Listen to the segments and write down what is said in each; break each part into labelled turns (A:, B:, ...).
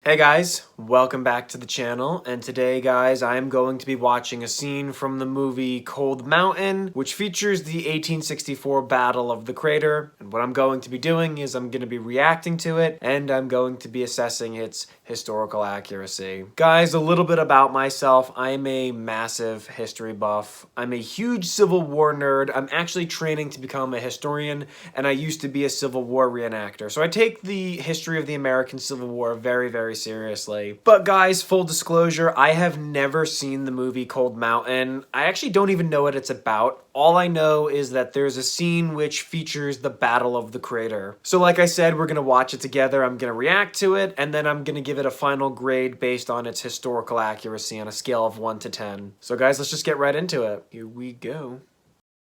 A: Hey guys, welcome back to the channel, and today guys I am going to be watching a scene from the movie Cold Mountain, which features the 1864 Battle of the Crater, and what I'm going to be doing is I'm going to be reacting to it, and I'm going to be assessing its historical accuracy. Guys, a little bit about myself. I'm a massive history buff. I'm a huge Civil War nerd. I'm actually training to become a historian, and I used to be a Civil War reenactor, so I take the history of the American Civil War very seriously. But guys, full disclosure, I have never seen the movie Cold Mountain. I actually don't even know what it's about. All I know is that there's a scene which features the Battle of the Crater. So like I said, we're gonna watch it together, I'm gonna react to it, and then I'm gonna give it a final grade based on its historical accuracy on a scale of 1 to 10. So guys, let's just get right into it. Here we go.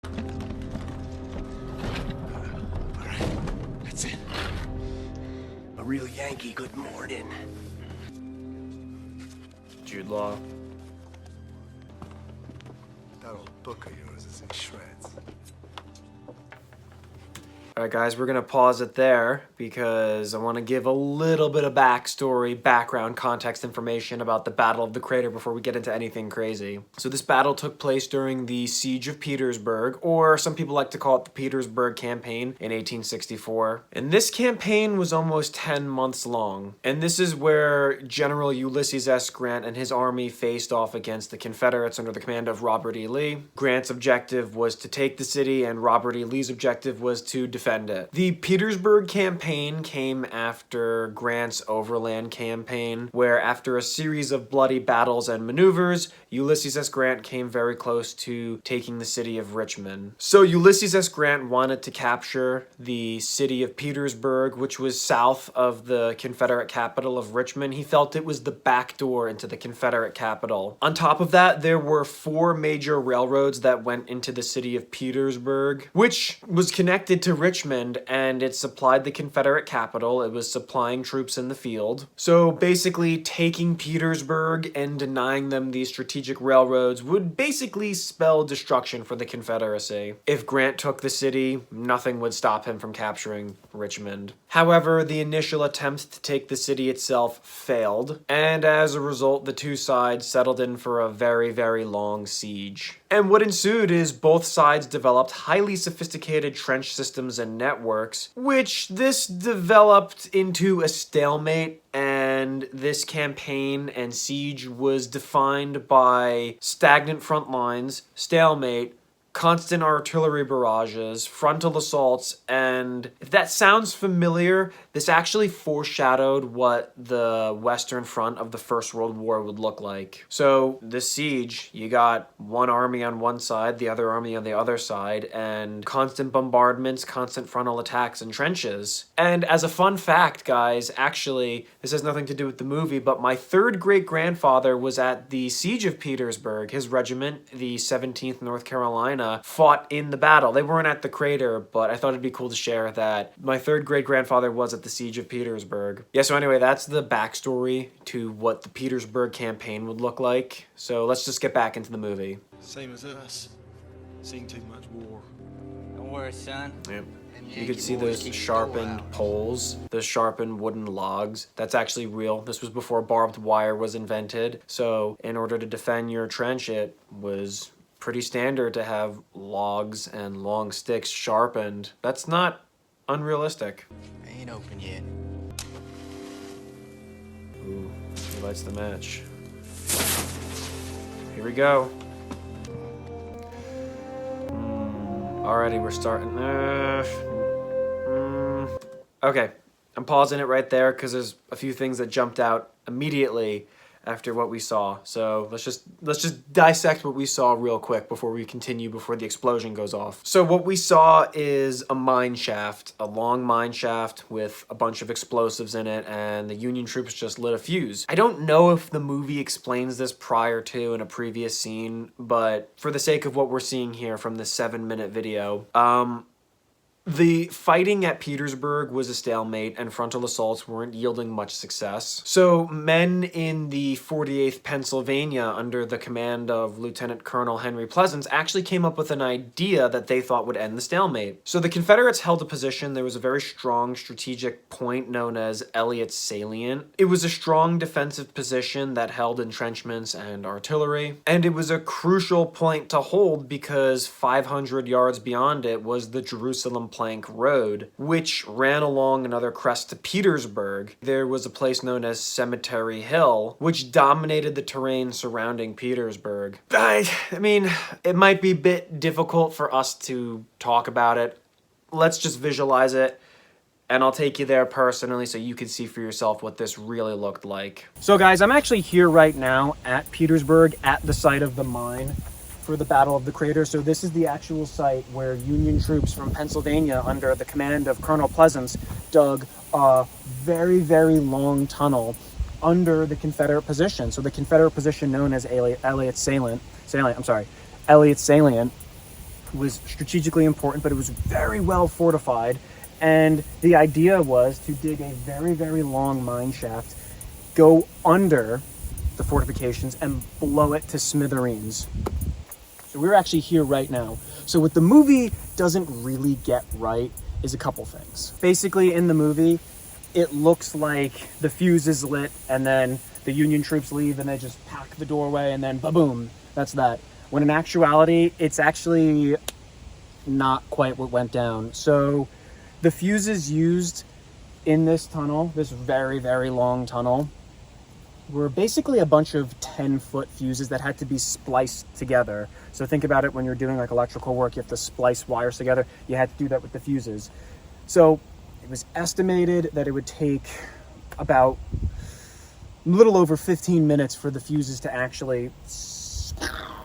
B: Alright, that's it. A real Yankee good morning.
A: Jude Law.
B: That old book of yours is in shreds.
A: Alright guys, we're gonna pause it there because I want to give a little bit of backstory, background, context information about the Battle of the Crater before we get into anything crazy. So this battle took place during the Siege of Petersburg, or some people like to call it the Petersburg Campaign in 1864. And this campaign was almost 10 months long. And this is where General Ulysses S. Grant and his army faced off against the Confederates under the command of Robert E. Lee. Grant's objective was to take the city, and Robert E. Lee's objective was to defend it. The Petersburg Campaign came after Grant's Overland Campaign, where after a series of bloody battles and maneuvers, Ulysses S. Grant came very close to taking the city of Richmond. So Ulysses S. Grant wanted to capture the city of Petersburg, which was south of the Confederate capital of Richmond. He felt it was the back door into the Confederate capital. On top of that, there were 4 major railroads that went into the city of Petersburg, which was connected to Richmond, and it supplied the Confederate capital. It was supplying troops in the field. So basically taking Petersburg and denying them these strategic railroads would basically spell destruction for the Confederacy. If Grant took the city, nothing would stop him from capturing Richmond. However, the initial attempt to take the city itself failed, and as a result, the two sides settled in for a very long siege. And what ensued is both sides developed highly sophisticated trench systems and networks, which this developed into a stalemate, and this campaign and siege was defined by stagnant front lines, stalemate, constant artillery barrages, frontal assaults, and if that sounds familiar, this actually foreshadowed what the Western Front of the First World War would look like. So this siege, you got one army on one side, the other army on the other side, and constant bombardments, constant frontal attacks and trenches. And as a fun fact, guys, actually, this has nothing to do with the movie, but my 3rd great-grandfather was at the Siege of Petersburg. His regiment, the 17th North Carolina, fought in the battle. They weren't at the crater, but I thought it'd be cool to share that my 3rd great-grandfather was at the Siege of Petersburg. Yeah, so anyway, that's the backstory to what the Petersburg campaign would look like. So let's just get back into the movie.
C: Same as us. Seen too much war.
D: Don't worry, son.
A: Yep. You can see those sharpened poles, the sharpened wooden logs. That's actually real. This was before barbed wire was invented. So in order to defend your trench, it was pretty standard to have logs and long sticks sharpened. That's not unrealistic.
D: Ain't open yet.
A: Ooh, he lights the match. Here we go. Alrighty, we're starting. Okay, I'm pausing it right there because there's a few things that jumped out immediately after what we saw. So let's just dissect what we saw real quick before we continue, before the explosion goes off. So what we saw is a mine shaft, a long mine shaft with a bunch of explosives in it, and the Union troops just lit a fuse. I don't know if the movie explains this prior to in a previous scene, but for the sake of what we're seeing here from this 7-minute video, The fighting at Petersburg was a stalemate, and frontal assaults weren't yielding much success. So men in the 48th Pennsylvania, under the command of Lieutenant Colonel Henry Pleasants, actually came up with an idea that they thought would end the stalemate. So the Confederates held a position. There was a very strong strategic point known as Elliott's Salient. It was a strong defensive position that held entrenchments and artillery, and it was a crucial point to hold because 500 yards beyond it was the Jerusalem Plank Road, which ran along another crest to Petersburg. There was a place known as Cemetery Hill, which dominated the terrain surrounding Petersburg. I mean, it might be a bit difficult for us to talk about it. Let's just visualize it, and I'll take you there personally so you can see for yourself what this really looked like. So guys, I'm actually here right now at Petersburg, at the site of the mine for the Battle of the Crater. So this is the actual site where Union troops from Pennsylvania under the command of Colonel Pleasants dug a very, very long tunnel under the Confederate position. So the Confederate position known as Elliott's Salient was strategically important, but it was very well fortified. And the idea was to dig a very, very long mine shaft, go under the fortifications and blow it to smithereens. So we're actually here right now. So what the movie doesn't really get right is a couple things. Basically in the movie, it looks like the fuse is lit and then the Union troops leave and they just pack the doorway and then ba-boom, that's that. When in actuality, it's actually not quite what went down. So the fuses used in this tunnel, this very, very long tunnel, were basically a bunch of 10-foot fuses that had to be spliced together. So think about it when you're doing like electrical work, you have to splice wires together. You had to do that with the fuses. So it was estimated that it would take about a little over 15 minutes for the fuses to actually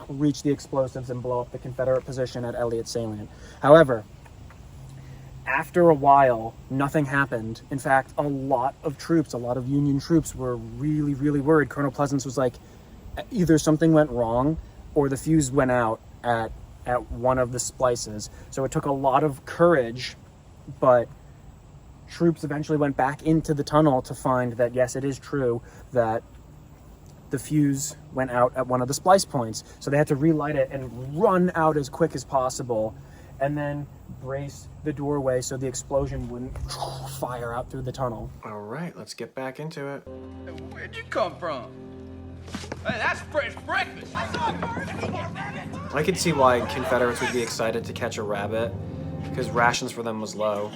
A: reach the explosives and blow up the Confederate position at Elliott's Salient. However, after a while, nothing happened. In fact, a lot of Union troops were really, really worried. Colonel Pleasants was like, either something went wrong or the fuse went out at one of the splices. So it took a lot of courage, but troops eventually went back into the tunnel to find that, yes, it is true that the fuse went out at one of the splice points. So they had to relight it and run out as quick as possible and then brace the doorway so the explosion wouldn't fire out through the tunnel. All right, let's get back into it.
E: Where'd you come from? Hey, that's fresh breakfast.
A: I could see why Confederates would be excited to catch a rabbit, because rations for them was low.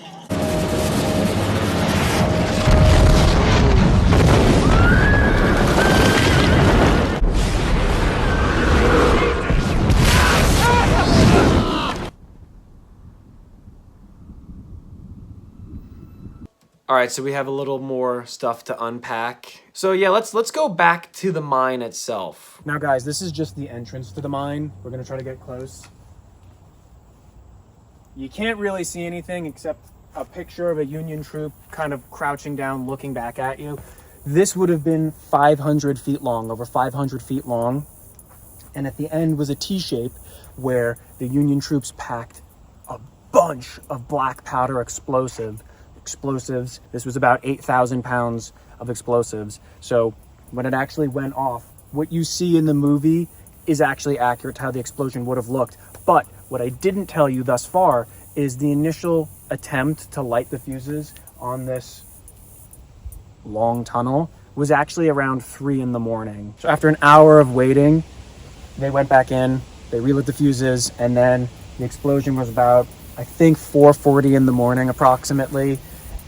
A: All right, so we have a little more stuff to unpack. So yeah, let's go back to the mine itself. Now guys, this is just the entrance to the mine. We're gonna try to get close. You can't really see anything except a picture of a Union troop kind of crouching down, looking back at you. This would have been 500 feet long, over 500 feet long. And at the end was a T-shape where the Union troops packed a bunch of black powder explosives. This was about 8,000 pounds of explosives. So when it actually went off, what you see in the movie is actually accurate to how the explosion would have looked. But what I didn't tell you thus far is the initial attempt to light the fuses on this long tunnel was actually around 3 in the morning. So after an hour of waiting, they went back in, they relit the fuses, and then the explosion was about, I think, 4:40 in the morning approximately.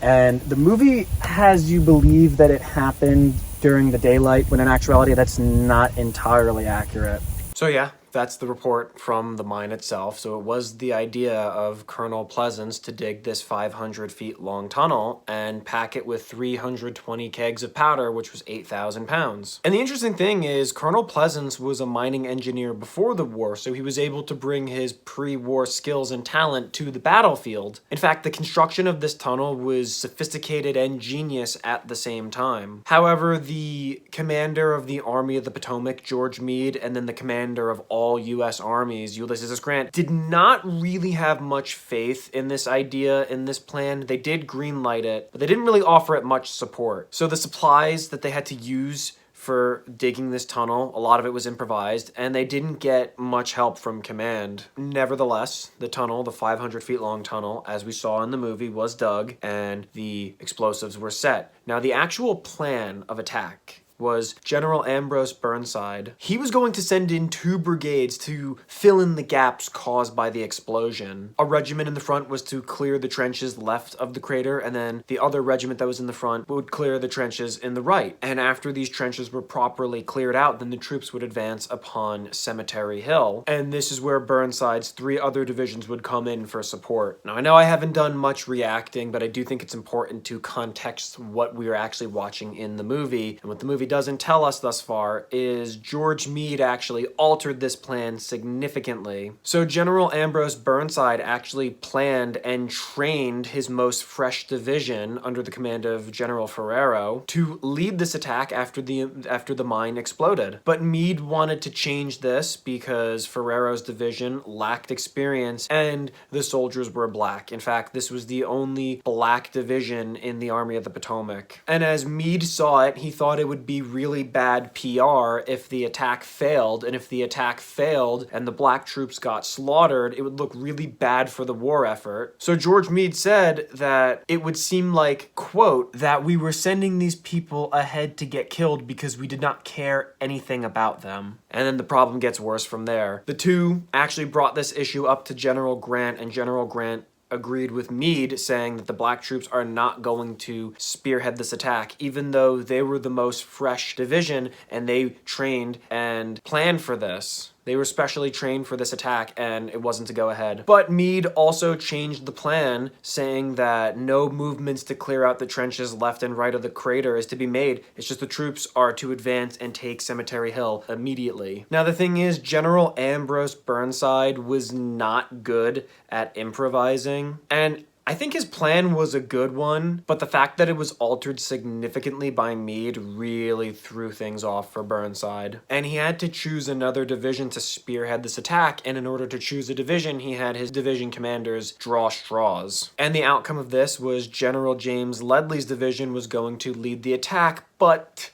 A: And the movie has you believe that it happened during the daylight, when in actuality that's not entirely accurate. So yeah, that's the report from the mine itself. So it was the idea of Colonel Pleasants to dig this 500 feet long tunnel and pack it with 320 kegs of powder, which was 8,000 pounds. And the interesting thing is Colonel Pleasants was a mining engineer before the war, so he was able to bring his pre-war skills and talent to the battlefield. In fact, the construction of this tunnel was sophisticated and genius at the same time. However, the commander of the Army of the Potomac, George Meade, and then the commander of all all U.S. armies, Ulysses S. Grant did not really have much faith in this idea, in this plan. They did greenlight it, but they didn't really offer it much support. So the supplies that they had to use for digging this tunnel, a lot of it was improvised, and they didn't get much help from command. Nevertheless, the tunnel, the 500 feet long tunnel, as we saw in the movie, was dug, and the explosives were set. Now, the actual plan of attack was General Ambrose Burnside. He was going to send in 2 brigades to fill in the gaps caused by the explosion. A regiment in the front was to clear the trenches left of the crater, and then the other regiment that was in the front would clear the trenches in the right. And after these trenches were properly cleared out, then the troops would advance upon Cemetery Hill. And this is where Burnside's 3 other divisions would come in for support. Now, I know I haven't done much reacting, but I do think it's important to context what we are actually watching in the movie. And what the movie doesn't tell us thus far is George Meade actually altered this plan significantly. So General Ambrose Burnside actually planned and trained his most fresh division under the command of General Ferrero to lead this attack after the mine exploded. But Meade wanted to change this because Ferrero's division lacked experience and the soldiers were black. In fact, this was the only black division in the Army of the Potomac. And as Meade saw it, he thought it would be really bad PR if the attack failed, and if the attack failed and the black troops got slaughtered, it would look really bad for the war effort. So George Meade said that it would seem like, quote, that we were sending these people ahead to get killed because we did not care anything about them. And then the problem gets worse from there. The 2 actually brought this issue up to General Grant, and General Grant agreed with Meade, saying that the black troops are not going to spearhead this attack, even though they were the most fresh division and they trained and planned for this. They were specially trained for this attack, and it wasn't to go ahead. But Meade also changed the plan, saying that no movements to clear out the trenches left and right of the crater is to be made. It's just the troops are to advance and take Cemetery Hill immediately. Now, the thing is, General Ambrose Burnside was not good at improvising, and I think his plan was a good one, but the fact that it was altered significantly by Meade really threw things off for Burnside. And he had to choose another division to spearhead this attack, and in order to choose a division, he had his division commanders draw straws. And the outcome of this was General James Ledley's division was going to lead the attack, but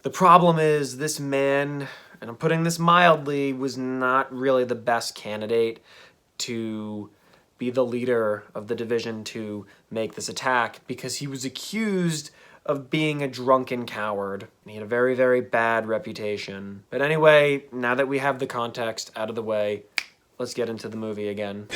A: the problem is this man, and I'm putting this mildly, was not really the best candidate to be the leader of the division to make this attack, because he was accused of being a drunken coward. He had a very, very bad reputation. But anyway, now that we have the context out of the way, let's get into the movie again.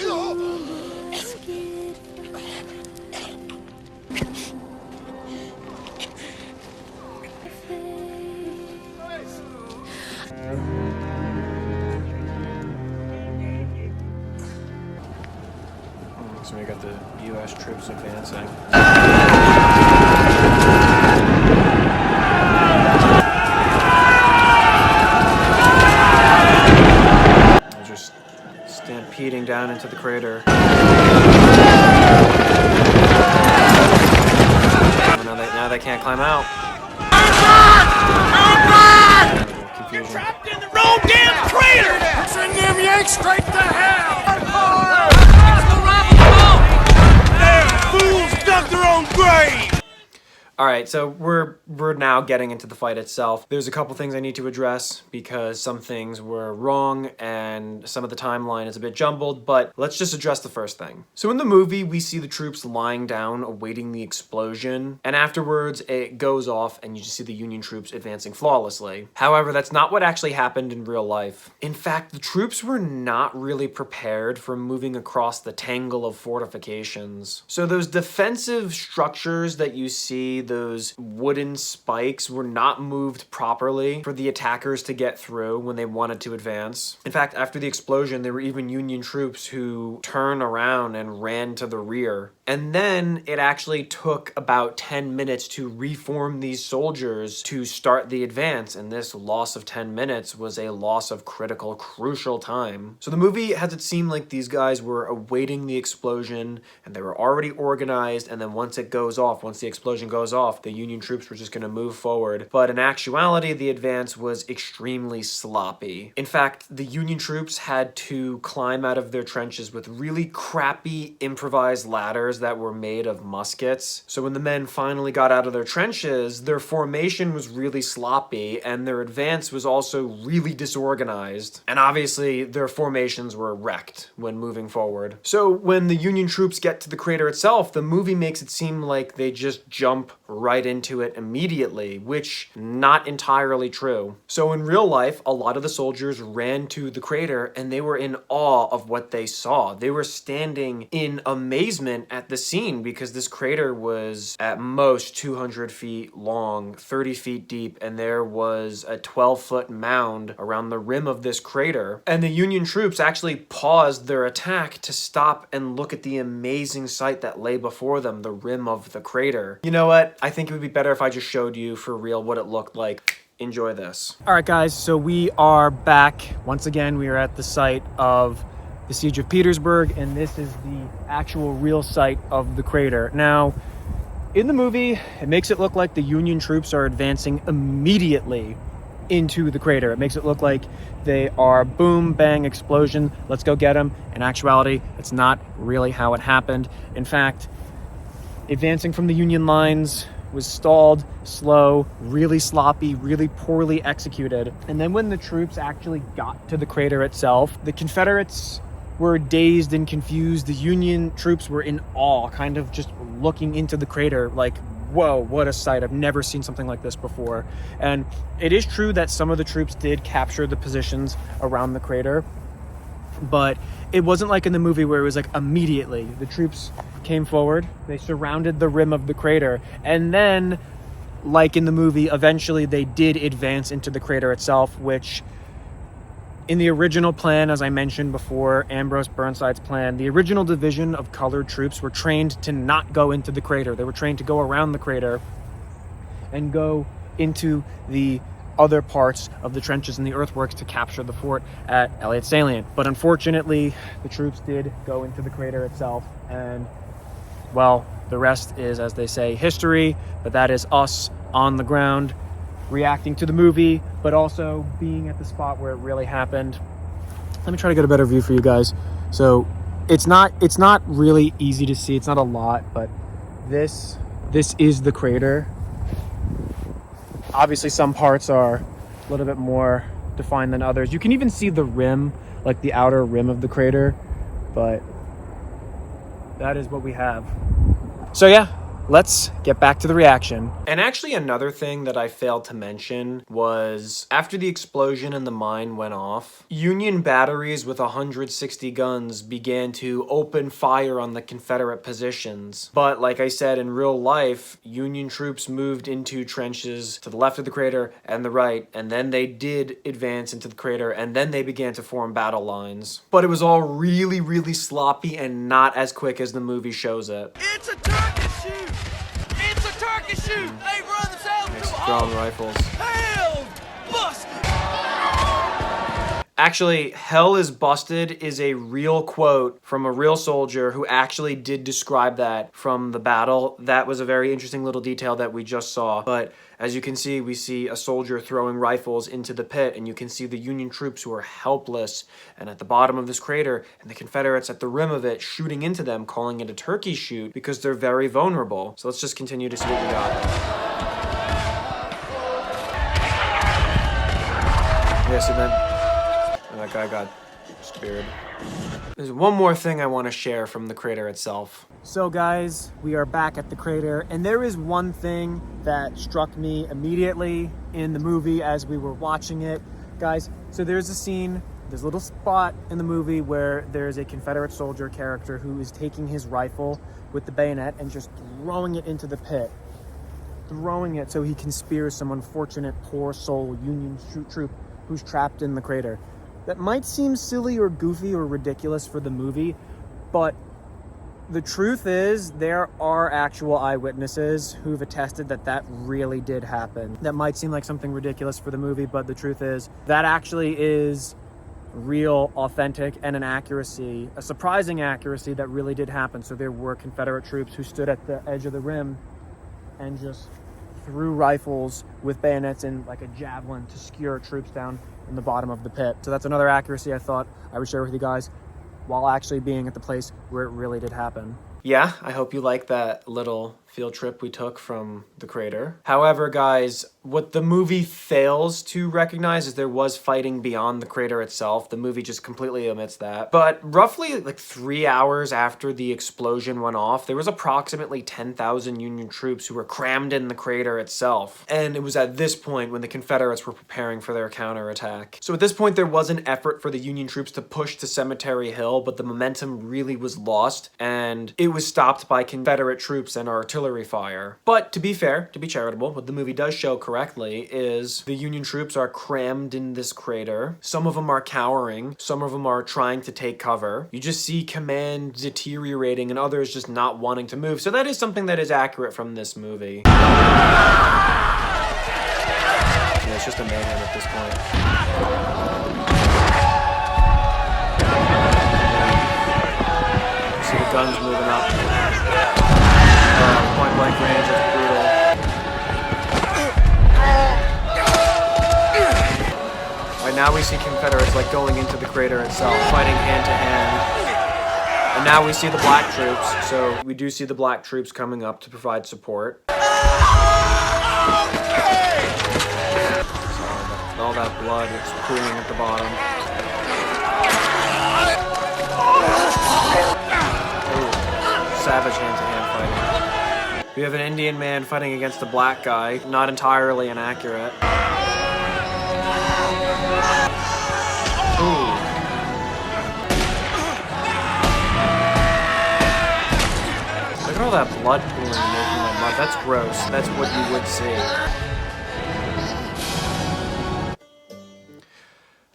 A: So we got the U.S. troops advancing. They're just stampeding down into the crater. Now they can't climb out. Confusion.
E: You're trapped in the wrong damn crater!
B: Send them yanks straight to hell! Fools dug their own grave!
A: Alright, so we're now getting into the fight itself. There's a couple things I need to address because some things were wrong and some of the timeline is a bit jumbled, but let's just address the first thing. So in the movie, we see the troops lying down awaiting the explosion, and afterwards it goes off and you just see the Union troops advancing flawlessly. However, that's not what actually happened in real life. In fact, the troops were not really prepared for moving across the tangle of fortifications. So those defensive structures that you see, those wooden spikes, were not moved properly for the attackers to get through when they wanted to advance. In fact, after the explosion, there were even Union troops who turned around and ran to the rear. And then it actually took about 10 minutes to reform these soldiers to start the advance, and this loss of 10 minutes was a loss of critical, crucial time. So the movie has it seem like these guys were awaiting the explosion, and they were already organized, and then once it goes off, once the explosion goes was off. The Union troops were just going to move forward. But in actuality, the advance was extremely sloppy. In fact, the Union troops had to climb out of their trenches with really crappy improvised ladders that were made of muskets. So when the men finally got out of their trenches, their formation was really sloppy and their advance was also really disorganized. And obviously, their formations were wrecked when moving forward. So when the Union troops get to the crater itself, the movie makes it seem like they just jump right into it immediately, which not entirely true. So in real life, a lot of the soldiers ran to the crater and they were in awe of what they saw. They were standing in amazement at the scene because this crater was at most 200 feet long, 30 feet deep, and there was a 12-foot mound around the rim of this crater. And the Union troops actually paused their attack to stop and look at the amazing sight that lay before them, the rim of the crater. You know what? I think it would be better if I just showed you for real what it looked like. Enjoy this. All right, guys, so we are back. Once again, we are at the site of the Siege of Petersburg, and this is the actual real site of the crater. Now, in the movie, it makes it look like the Union troops are advancing immediately into the crater. It makes it look like they are boom, bang, explosion, let's go get them. In actuality, it's not really how it happened. In fact, advancing from the Union lines was stalled, slow, really sloppy, really poorly executed. And then when the troops actually got to the crater itself, the Confederates were dazed and confused. The Union troops were in awe, kind of just looking into the crater like, whoa, what a sight. I've never seen something like this before. And it is true that some of the troops did capture the positions around the crater, but it wasn't like in the movie where it was like immediately. The troops came forward, they surrounded the rim of the crater, and then, like in the movie, eventually they did advance into the crater itself, which in the original plan, as I mentioned before, Ambrose Burnside's plan, the original division of colored troops were trained to not go into the crater. They were trained to go around the crater and go into the other parts of the trenches and the earthworks to capture the fort at Elliott Salient. But unfortunately, the troops did go into the crater itself, and well, the rest is, as they say, history. But that is us on the ground reacting to the movie, but also being at the spot where it really happened. Let me try to get a better view for you guys. So it's not really easy to see. It's not a lot, but this is the crater. Obviously, some parts are a little bit more defined than others. You can even see the rim, like the outer rim of the crater, but that is what we have. So yeah, let's get back to the reaction. And actually another thing that I failed to mention was after the explosion and the mine went off, Union batteries with 160 guns began to open fire on the Confederate positions. But like I said, in real life, Union troops moved into trenches to the left of the crater and the right, and then they did advance into the crater, and then they began to form battle lines. But it was all really, really sloppy and not as quick as the movie shows it.
E: It's a turkey shoot! It's a turkey shoot! They run themselves to a
A: Drawn
E: halt!
A: rifles.
E: Hell busted!
A: Actually, "Hell is busted" is a real quote from a real soldier who actually did describe that from the battle. That was a very interesting little detail that we just saw. But as you can see, we see a soldier throwing rifles into the pit, and you can see the Union troops who are helpless and at the bottom of this crater, and the Confederates at the rim of it shooting into them, calling it a turkey shoot because they're very vulnerable. So let's just continue to see what we got. Yes, and then that guy got speared. There's one more thing I want to share from the crater itself. So guys, we are back at the crater, and there is one thing that struck me immediately in the movie as we were watching it. Guys, so there's a scene, there's a little spot in the movie where there's a Confederate soldier character who is taking his rifle with the bayonet and just throwing it into the pit. Throwing it so he can spear some unfortunate poor soul Union troop who's trapped in the crater. That might seem silly or goofy or ridiculous for the movie, but the truth is there are actual eyewitnesses who've attested that that really did happen. That might seem like something ridiculous for the movie, but the truth is that actually is real, authentic, and an accuracy, a surprising accuracy that really did happen. So there were Confederate troops who stood at the edge of the rim and just threw rifles with bayonets and like a javelin to skewer troops down in the bottom of the pit. So that's another accuracy I thought I would share with you guys while actually being at the place where it really did happen. Yeah, I hope you like that little field trip we took from the crater. However, guys, what the movie fails to recognize is there was fighting beyond the crater itself. The movie just completely omits that. But roughly like 3 hours after the explosion went off, there was approximately 10,000 Union troops who were crammed in the crater itself. And it was at this point when the Confederates were preparing for their counterattack. So at this point, there was an effort for the Union troops to push to Cemetery Hill, but the momentum really was lost, and it was stopped by Confederate troops and artillery fire. But to be fair, to be charitable, what the movie does show correctly is the Union troops are crammed in this crater. Some of them are cowering, some of them are trying to take cover. You just see command deteriorating and others just not wanting to move. So that is something that is accurate from this movie. Yeah, it's just a mayhem at this point. See the guns moving up. Point blank range, it's brutal. Right now we see Confederates like going into the crater itself, fighting hand to hand. And now we see the black troops, so we do see the black troops coming up to provide support. So, all that blood is pooling at the bottom. Ooh, savage hand-to-hand fighting. We have an Indian man fighting against a black guy, not entirely inaccurate. Ooh. Look at all that blood pooling and making that mud. That's gross. That's what you would see.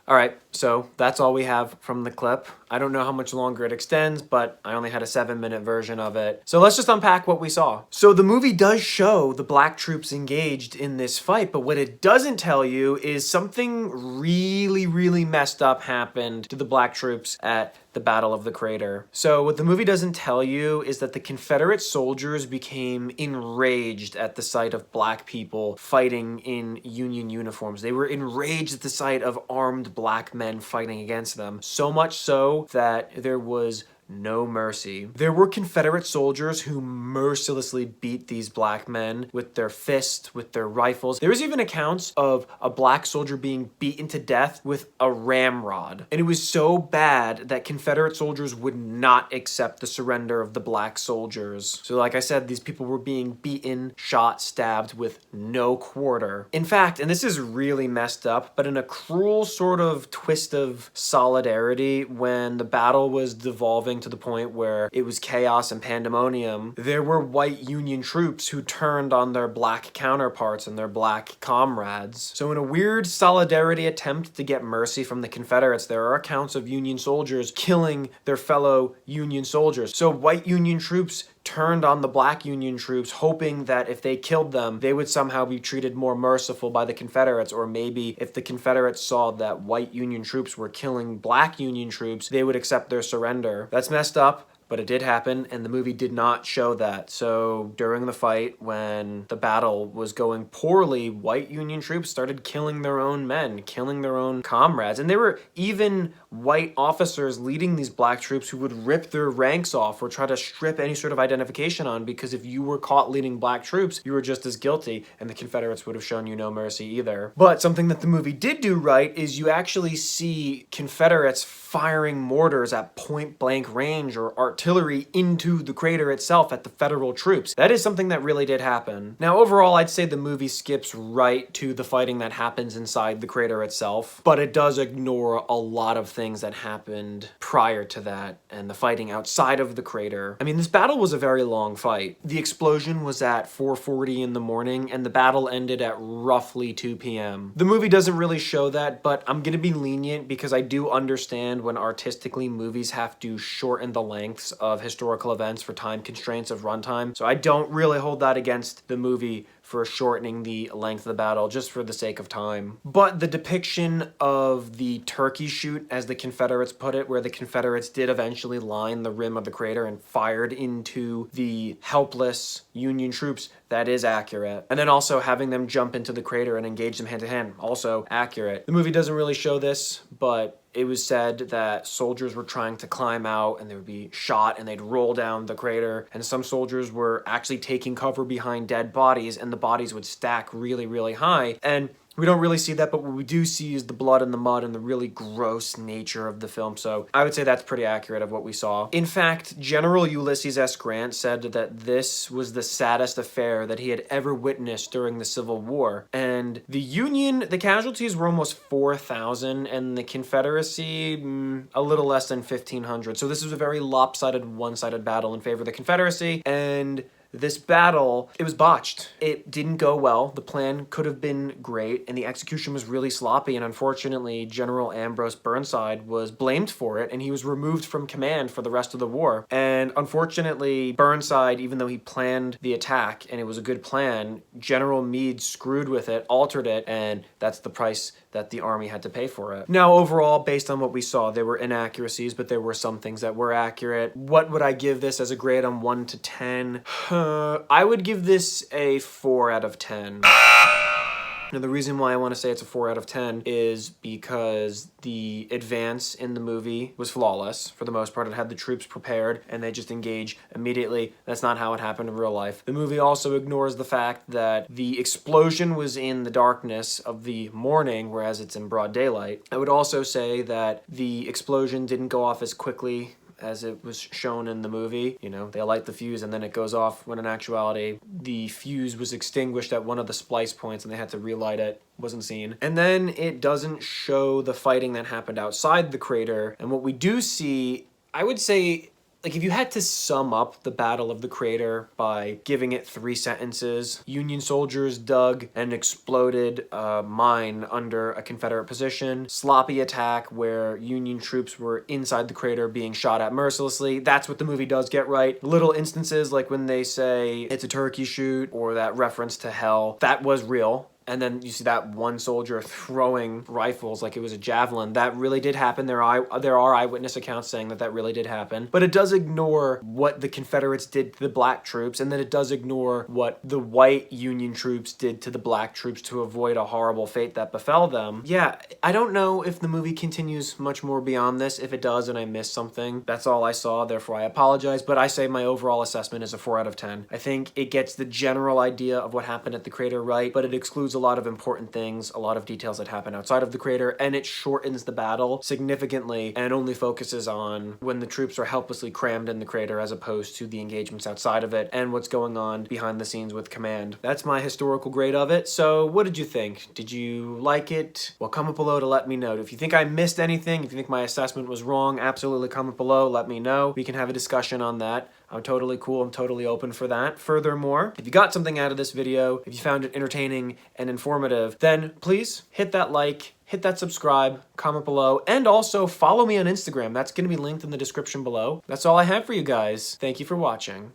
A: Alright, so that's all we have from the clip. I don't know how much longer it extends, but I only had a 7-minute version of it. So let's just unpack what we saw. So the movie does show the black troops engaged in this fight, but what it doesn't tell you is something really, really messed up happened to the black troops at the Battle of the Crater. So what the movie doesn't tell you is that the Confederate soldiers became enraged at the sight of black people fighting in Union uniforms. They were enraged at the sight of armed black men fighting against them. So much so that there was no mercy. There were Confederate soldiers who mercilessly beat these black men with their fists, with their rifles. There was even accounts of a black soldier being beaten to death with a ramrod. And it was so bad that Confederate soldiers would not accept the surrender of the black soldiers. So like I said, these people were being beaten, shot, stabbed with no quarter. In fact, and this is really messed up, but in a cruel sort of twist of solidarity, when the battle was devolving to the point where it was chaos and pandemonium, there were white Union troops who turned on their black counterparts and their black comrades. So in a weird solidarity attempt to get mercy from the Confederates, there are accounts of Union soldiers killing their fellow Union soldiers. So white Union troops turned on the black Union troops, hoping that if they killed them, they would somehow be treated more merciful by the Confederates, or maybe if the Confederates saw that white Union troops were killing black Union troops, they would accept their surrender. That's messed up, but it did happen, and the movie did not show that. So during the fight, when the battle was going poorly, white Union troops started killing their own men, killing their own comrades. And there were even white officers leading these black troops who would rip their ranks off or try to strip any sort of identification on, because if you were caught leading black troops, you were just as guilty, and the Confederates would have shown you no mercy either. But something that the movie did do right is you actually see Confederates firing mortars at point-blank range or artillery into the crater itself at the Federal troops. That is something that really did happen. Now, overall, I'd say the movie skips right to the fighting that happens inside the crater itself, but it does ignore a lot of things that happened prior to that and the fighting outside of the crater. I mean, this battle was a very long fight. The explosion was at 4:40 in the morning, and the battle ended at roughly 2 p.m. The movie doesn't really show that, but I'm gonna be lenient because I do understand when artistically movies have to shorten the lengths of historical events for time constraints of runtime. So I don't really hold that against the movie for shortening the length of the battle just for the sake of time. But the depiction of the turkey shoot, as the Confederates put it, where the Confederates did eventually line the rim of the crater and fired into the helpless Union troops, that is accurate. And then also having them jump into the crater and engage them hand to hand, also accurate. The movie doesn't really show this, but it was said that soldiers were trying to climb out and they would be shot and they'd roll down the crater, and some soldiers were actually taking cover behind dead bodies and the bodies would stack really, really high. And we don't really see that, but what we do see is the blood and the mud and the really gross nature of the film. So I would say that's pretty accurate of what we saw. In fact, General Ulysses S. Grant said that this was the saddest affair that he had ever witnessed during the Civil War. And the Union, the casualties were almost 4,000, and the Confederacy, a little less than 1,500. So this was a very lopsided, one-sided battle in favor of the Confederacy. And this battle, it was botched. It didn't go well. The plan could have been great, and the execution was really sloppy, and unfortunately, General Ambrose Burnside was blamed for it, and he was removed from command for the rest of the war. And unfortunately, Burnside, even though he planned the attack, and it was a good plan, General Meade screwed with it, altered it, and that's the price that the army had to pay for it. Now, overall, based on what we saw, there were inaccuracies, but there were some things that were accurate. What would I give this as a grade on 1 to 10? I would give this a 4 out of 10. Now, the reason why I want to say it's a 4 out of 10 is because the advance in the movie was flawless. For the most part, it had the troops prepared and they just engage immediately. That's not how it happened in real life. The movie also ignores the fact that the explosion was in the darkness of the morning, whereas it's in broad daylight. I would also say that the explosion didn't go off as quickly as it was shown in the movie. You know, they light the fuse and then it goes off, when in actuality, the fuse was extinguished at one of the splice points and they had to relight it. Wasn't seen. And then it doesn't show the fighting that happened outside the crater. And what we do see, I would say, like, if you had to sum up the Battle of the Crater by giving it 3 sentences: Union soldiers dug and exploded a mine under a Confederate position, sloppy attack where Union troops were inside the crater being shot at mercilessly. That's what the movie does get right. Little instances like when they say it's a turkey shoot or that reference to hell, that was real. And then you see that one soldier throwing rifles like it was a javelin. That really did happen. There are eyewitness accounts saying that really did happen. But it does ignore what the Confederates did to the black troops, and then it does ignore what the white Union troops did to the black troops to avoid a horrible fate that befell them. Yeah, I don't know if the movie continues much more beyond this. If it does and I missed something, that's all I saw, therefore I apologize. But I say my overall assessment is a 4 out of 10. I think it gets the general idea of what happened at the crater right, but it excludes a lot of important things, a lot of details that happen outside of the crater, and it shortens the battle significantly and only focuses on when the troops are helplessly crammed in the crater as opposed to the engagements outside of it and what's going on behind the scenes with command. That's my historical grade of it. So what did you think? Did you like it? Well, comment below to let me know. If you think I missed anything, if you think my assessment was wrong, absolutely comment below, let me know. We can have a discussion on that. I'm totally cool. I'm totally open for that. Furthermore, if you got something out of this video, if you found it entertaining and informative, then please hit that like, hit that subscribe, comment below, and also follow me on Instagram. That's going to be linked in the description below. That's all I have for you guys. Thank you for watching.